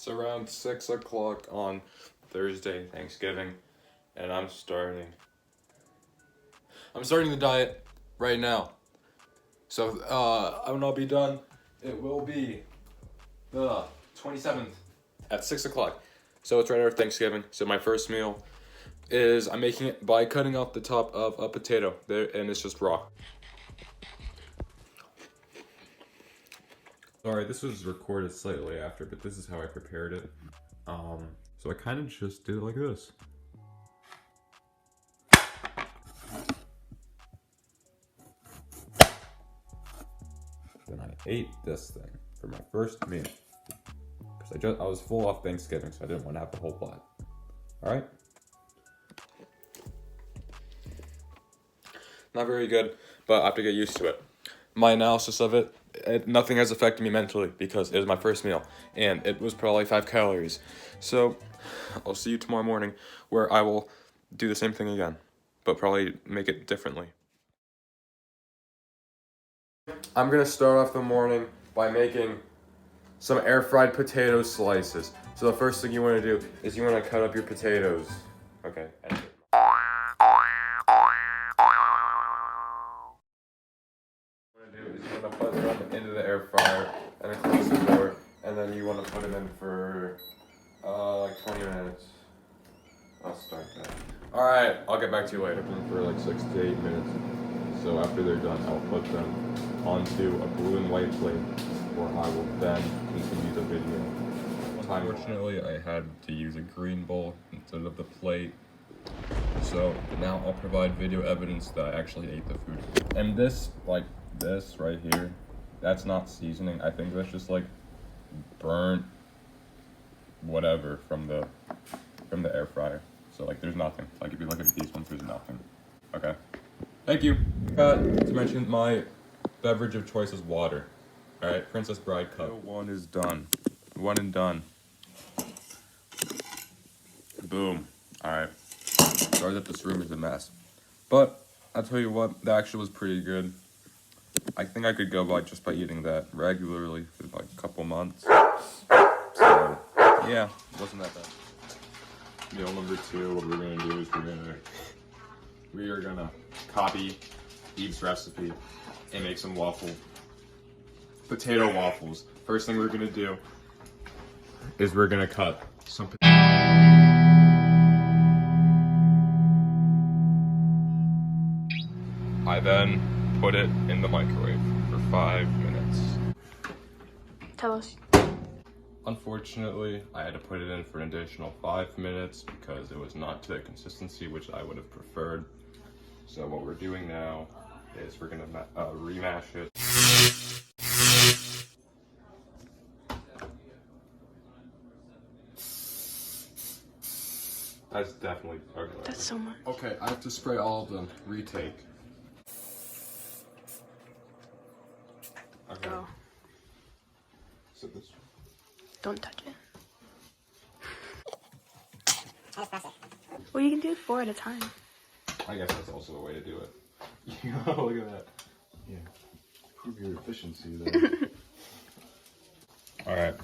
It's around 6 o'clock on Thursday, Thanksgiving, and I'm starting the diet right now. So when I'll be done, it will be the 27th at 6 o'clock. So it's right after Thanksgiving. So my first meal is I'm making it by cutting off the top of a potato there, and it's just raw. Sorry, this was recorded slightly after, but this is how I prepared it. So I kind of just did it like this. Then I ate this thing for my first meal. Because I was full off Thanksgiving, so I didn't want to have the whole plot. Alright? Not very good, but I have to get used to it. My analysis of it, nothing has affected me mentally because it was my first meal and it was probably 5 calories. So I'll see you tomorrow morning where I will do the same thing again, but probably make it differently. I'm gonna start off the morning by making some air fried potato slices. So the first thing you wanna do is you wanna cut up your potatoes. Okay. Put them into the air fryer and then close the door, and then you want to put them in for like 20 minutes. I'll start that. Alright, I'll get back to you later. For like 6 to 8 minutes. So after they're done, I'll put them onto a blue and white plate where I will then continue the video. Unfortunately, I had to use a green bowl instead of the plate. So now I'll provide video evidence that I actually ate the food. And this, like this right here, that's not seasoning. I think that's just like burnt whatever from the air fryer. So like there's nothing. Like if you look at these ones, there's nothing. Okay. Thank you. To mention my beverage of choice is water. Alright, Princess Bride cup. One is done. One and done. Boom. Alright. Sorry that this room is a mess. But I'll tell you what, that actually was pretty good. I think I could go by just by eating that regularly for like a couple months. So yeah, it wasn't that bad. Meal number 2, what we're gonna do is we are gonna copy Eve's recipe and make some potato waffles. First thing we're gonna do is we're gonna cut some I then put it in the microwave for 5 minutes. Tell us. Unfortunately, I had to put it in for an additional 5 minutes because it was not to the consistency which I would have preferred. So what we're doing now is we're gonna remash it. That's definitely okay. That's so much. Okay, I have to spray all of them. Retake. Okay. Go. So this. Don't touch it. Well, you can do 4 at a time. I guess that's also a way to do it. Look at that. Yeah. Prove your efficiency there. All right.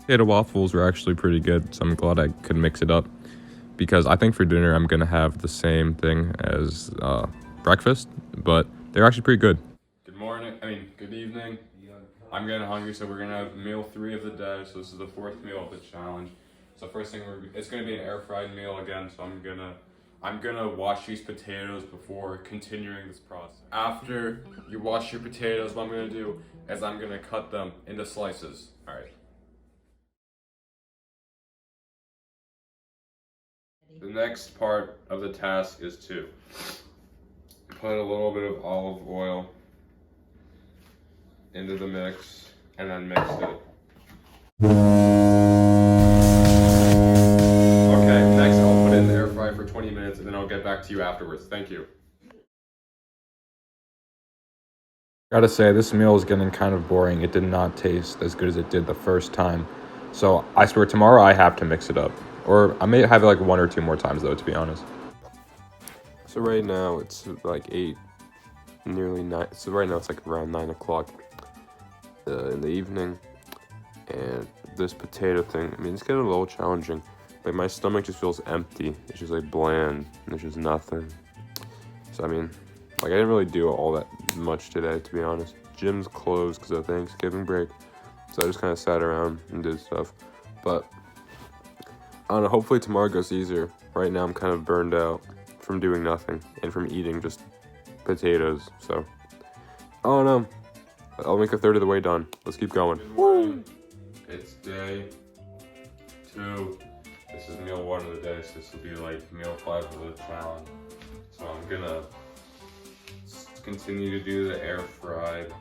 Potato waffles were actually pretty good, so I'm glad I could mix it up. Because I think for dinner I'm gonna have the same thing as breakfast, but they're actually pretty good. Good evening. I'm getting hungry, so we're gonna have meal 3 of the day. So this is the 4th meal of the challenge. So first thing it's gonna be an air fried meal again. So I'm gonna wash these potatoes before continuing this process. After you wash your potatoes, what I'm gonna do is I'm gonna cut them into slices. All right. The next part of the task is to put a little bit of olive oil into the mix and then mix it. Okay, next I'll put it in the air fryer for 20 minutes and then I'll get back to you afterwards. Thank you. Gotta say, this meal is getting kind of boring. It did not taste as good as it did the first time. So I swear tomorrow I have to mix it up. Or I may have it like 1 or 2 more times though, to be honest. So right now it's like nearly 9. So right now it's like around 9 o'clock in the evening, and this potato thing, I mean, it's getting a little challenging. Like, my stomach just feels empty. It's just like bland, and there's just nothing. So I mean, like, I didn't really do all that much today, to be honest. Gym's closed because of Thanksgiving break, so I just kind of sat around and did stuff. But I don't know, hopefully tomorrow goes easier. Right now I'm kind of burned out from doing nothing and from eating just potatoes, so I don't know. I'll make a third of the way done. Let's keep going. Woo! It's day 2. This is meal 1 of the day, so this will be like meal 5 of the challenge. So I'm gonna continue to do the air fried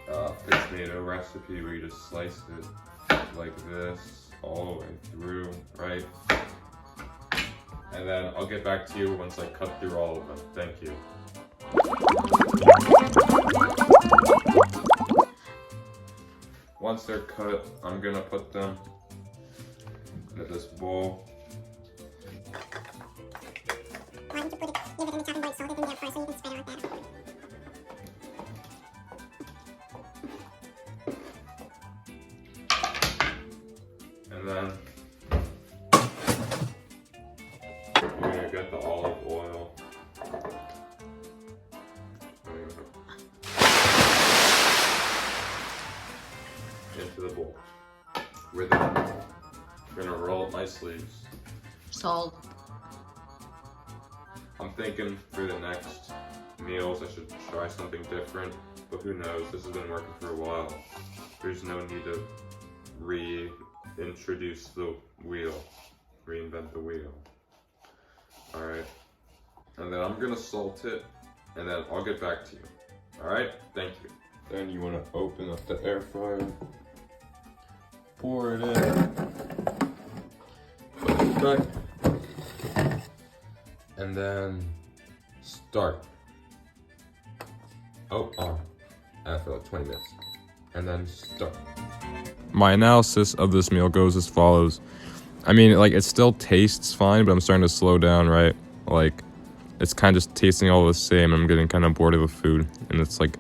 potato recipe where you just slice it like this all the way through, right? And then I'll get back to you once I cut through all of them. Thank you. Once they're cut, I'm gonna put them into this bowl. Why don't you put it, give it in the chopping board so it can get first so you can spread it like that. And then you're gonna get the olive oil. Into the bowl. With it, I'm gonna roll up my sleeves. Salt. I'm thinking for the next meals I should try something different, but who knows, this has been working for a while. There's no need to reintroduce the wheel, reinvent the wheel. Alright, and then I'm gonna salt it, and then I'll get back to you. Alright, thank you. Then you wanna open up the air fryer, pour it in, put it back, and then start. After like 20 minutes. And then start. My analysis of this meal goes as follows. I mean, like, it still tastes fine, but I'm starting to slow down, right? Like, it's kind of just tasting all the same. I'm getting kind of bored of the food. And it's like,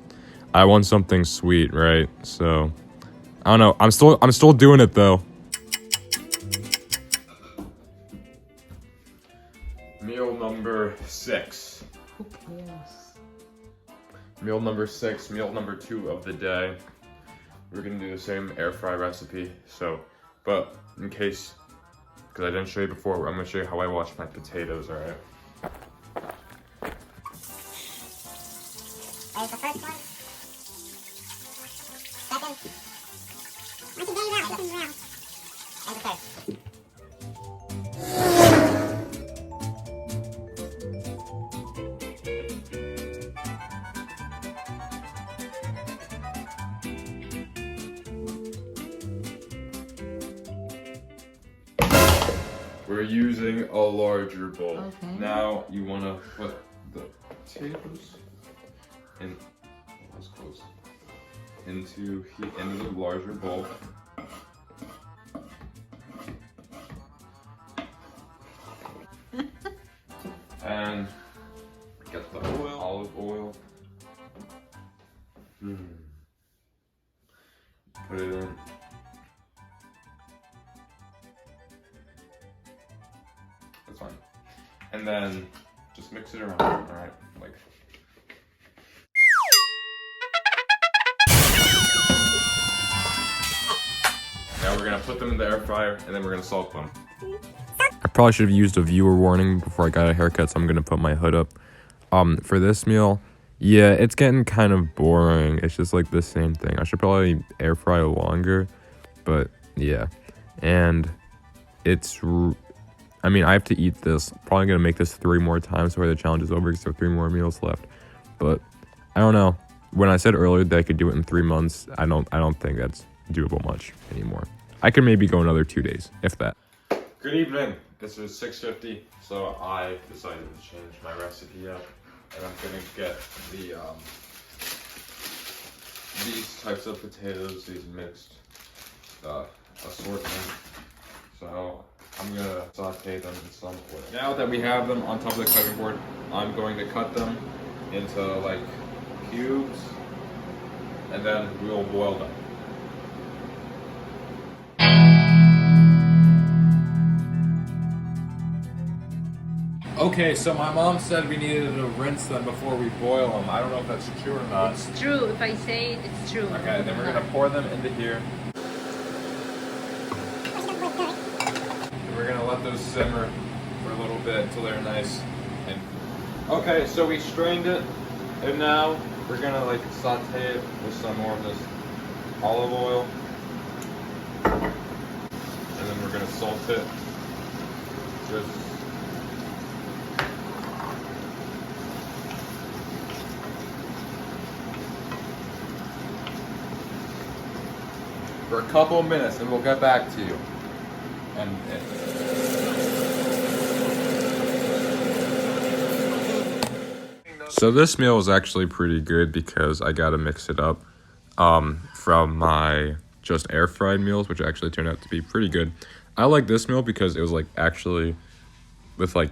I want something sweet, right? So, I don't know. I'm still doing it, though. Meal number 6. Who cares? Meal number 6, meal number 2 of the day. We're gonna do the same air fry recipe. So, but in case, because I didn't show you before, I'm gonna show you how I wash my potatoes, alright? There's the first one. Second. Once you get it around, get them around. And the third. We're using a larger bowl. Okay. Now you want to put the potatoes in. That's close. Into the larger bowl. And get the oil, olive oil. Put it in. That's fine. And then just mix it around, alright? Like. Now we're gonna put them in the air fryer and then we're gonna salt them. I probably should have used a viewer warning before I got a haircut, so I'm gonna put my hood up. For this meal, yeah, it's getting kind of boring. It's just like the same thing. I should probably air fry longer, but yeah. And it's, I mean, I have to eat this. Probably gonna make this 3 more times before the challenge is over because there are 3 more meals left. But I don't know. When I said earlier that I could do it in 3 months, I don't think that's doable much anymore. I could maybe go another 2 days, if that. Good evening. This is 6:50, so I decided to change my recipe up, and I'm gonna get the these types of potatoes, these mixed assortment. So I'm gonna saute them in some oil. Now that we have them on top of the cutting board, I'm going to cut them into like cubes, and then we will boil them. Okay, so my mom said we needed to rinse them before we boil them. I don't know if that's true or not. It's true. If I say it, it's true. Okay, then we're gonna pour them into here. And we're gonna let those simmer for a little bit until they're nice. And okay, so we strained it, and now we're gonna like saute it with some more of this olive oil, and then we're gonna salt it. Just for a couple of minutes, and we'll get back to you. So this meal was actually pretty good because I got to mix it up from my just air fried meals, which actually turned out to be pretty good. I like this meal because it was like actually with like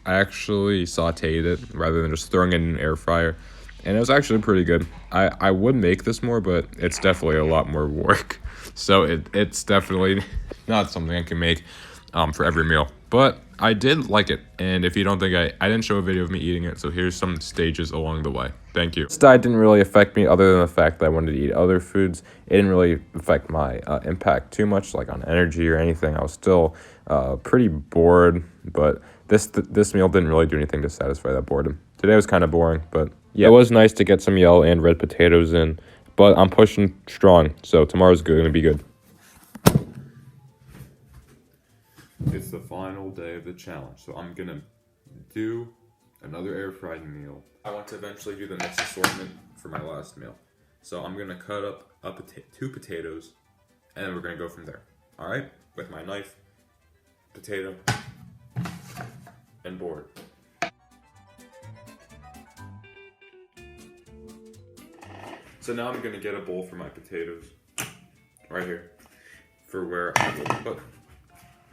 I actually sauteed it rather than just throwing it in an air fryer. And it was actually pretty good. I would make this more, but it's definitely a lot more work. So it's definitely not something I can make for every meal. But I did like it. And if you don't think I didn't show a video of me eating it, so here's some stages along the way. Thank you. This diet didn't really affect me other than the fact that I wanted to eat other foods. It didn't really affect my impact too much, like on energy or anything. I was still pretty bored, but this meal didn't really do anything to satisfy that boredom. Today was kind of boring, but yeah, it was nice to get some yellow and red potatoes in, but I'm pushing strong, so tomorrow's going to be good. It's the final day of the challenge, so I'm going to do another air fried meal. I want to eventually do the next assortment for my last meal. So I'm going to cut up 2 potatoes, and then we're going to go from there. All right? With my knife, potato, and board. So now I'm gonna get a bowl for my potatoes, right here, for where I will put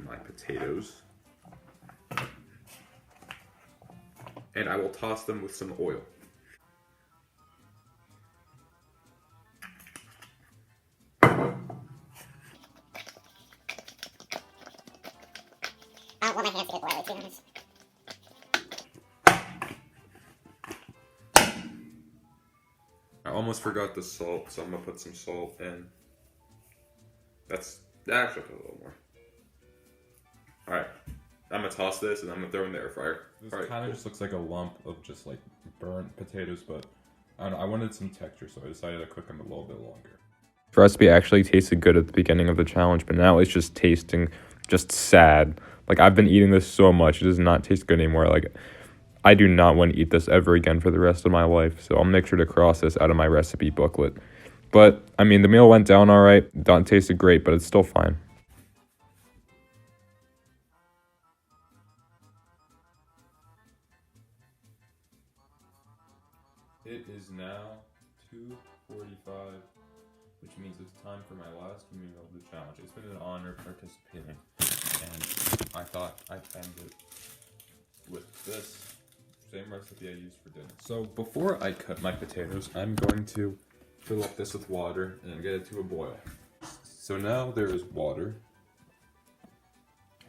my potatoes. And I will toss them with some oil. I don't want my hands to get oily, to be honest. I almost forgot the salt, so I'm gonna put some salt in. Actually put a little more. Alright, I'm gonna toss this and I'm gonna throw it in the air fryer. This kind of just looks like a lump of just like burnt potatoes, but I don't know, I wanted some texture, so I decided to cook them a little bit longer. The recipe actually tasted good at the beginning of the challenge, but now it's just tasting just sad. Like, I've been eating this so much, it does not taste good anymore. Like, I do not want to eat this ever again for the rest of my life, so I'll make sure to cross this out of my recipe booklet. But, I mean, the meal went down alright. It tasted great, but it's still fine. It is now 2:45, which means it's time for my last meal of the challenge. It's been an honor participating, and I thought I'd end it with this same recipe I used for dinner. So before I cut my potatoes, I'm going to fill up this with water and get it to a boil. So now there is water,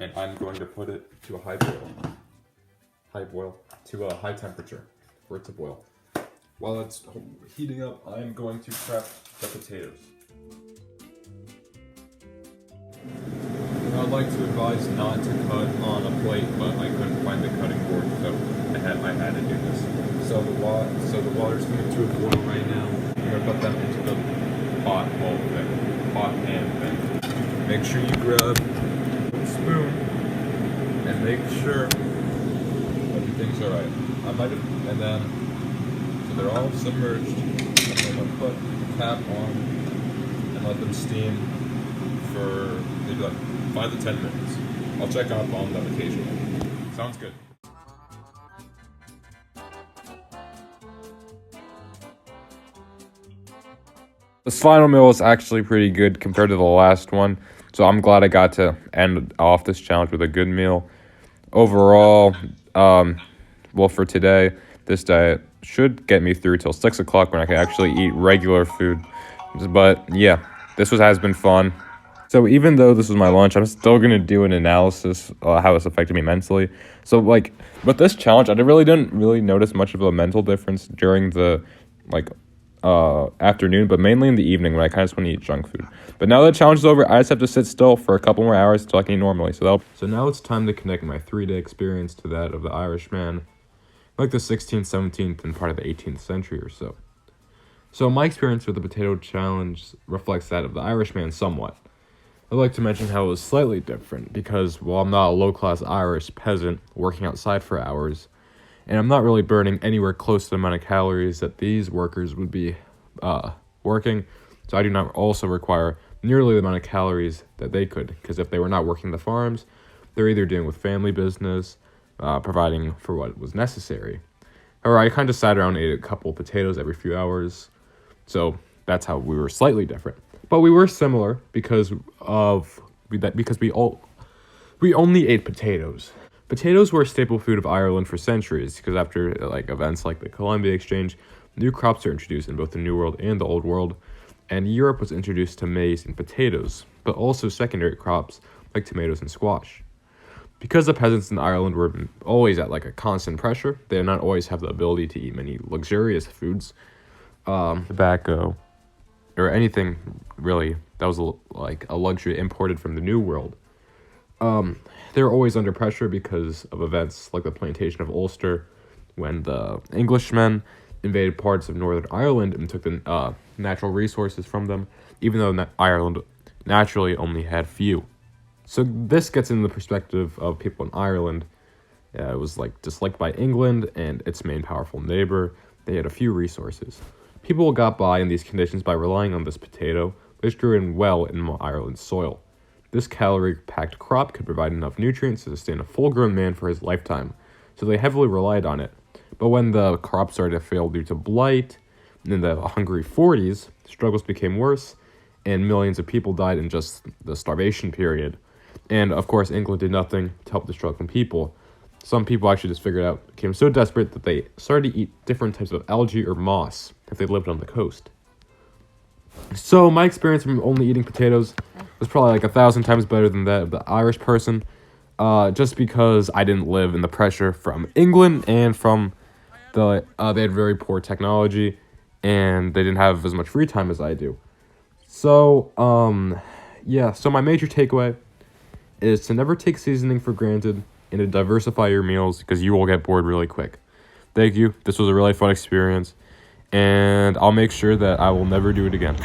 and I'm going to put it to a high high temperature for it to boil. While it's heating up, I'm going to prep the potatoes. I'd like to advise not to cut on a plate, but I couldn't find the cutting board, so I had to do this. So the water's coming to a boil right now. I'm gonna put them into the pot pan thing. Make sure you grab a spoon and make sure everything's alright. And then so they're all submerged. I'm gonna put the cap on and let them steam for maybe like 5 to 10 minutes. I'll check up on them occasionally. Sounds good. This final meal is actually pretty good compared to the last one, so I'm glad I got to end off this challenge with a good meal. Overall, well, for today, this diet should get me through till 6 o'clock when I can actually eat regular food. But yeah, this has been fun. So even though this was my lunch, I'm still gonna do an analysis how it's affected me mentally. So like with this challenge, didn't really notice much of a mental difference during the afternoon, but mainly in the evening when I kind of just want to eat junk food. But now that the challenge is over, I just have to sit still for a couple more hours until I can eat normally. So now it's time to connect my 3-day experience to that of the Irishman, like the 16th, 17th, and part of the 18th century or so. So my experience with the potato challenge reflects that of the Irishman somewhat. I'd like to mention how it was slightly different because while I'm not a low-class Irish peasant working outside for hours, and I'm not really burning anywhere close to the amount of calories that these workers would be working, so I do not also require nearly the amount of calories that they could, because if they were not working the farms, they're either dealing with family business, providing for what was necessary. However, I kind of sat around and ate a couple of potatoes every few hours, so that's how we were slightly different. But we were similar because we only ate potatoes. Potatoes were a staple food of Ireland for centuries because after events like the Columbia Exchange, new crops are introduced in both the New World and the Old World, and Europe was introduced to maize and potatoes, but also secondary crops like tomatoes and squash. Because the peasants in Ireland were always at a constant pressure, they did not always have the ability to eat many luxurious foods, tobacco, or anything really that was a luxury imported from the New World. They were always under pressure because of events like the plantation of Ulster, when the Englishmen invaded parts of Northern Ireland and took the natural resources from them, even though Ireland naturally only had few. So this gets into the perspective of people in Ireland. It was disliked by England and its main powerful neighbor. They had a few resources. People got by in these conditions by relying on this potato, which grew in well in Ireland's soil. This calorie-packed crop could provide enough nutrients to sustain a full-grown man for his lifetime, so they heavily relied on it. But when the crop started to fail due to blight, in the Hungry 40s, struggles became worse, and millions of people died in just the starvation period. And, of course, England did nothing to help the struggling people. Some people actually just figured out, became so desperate that they started to eat different types of algae or moss if they lived on the coast. So my experience from only eating potatoes was probably 1,000 times better than that of the Irish person, just because I didn't live in the pressure from England and from they had very poor technology and they didn't have as much free time as I do. So, so my major takeaway is to never take seasoning for granted and to diversify your meals because you will get bored really quick. Thank you. This was a really fun experience. And I'll make sure that I will never do it again.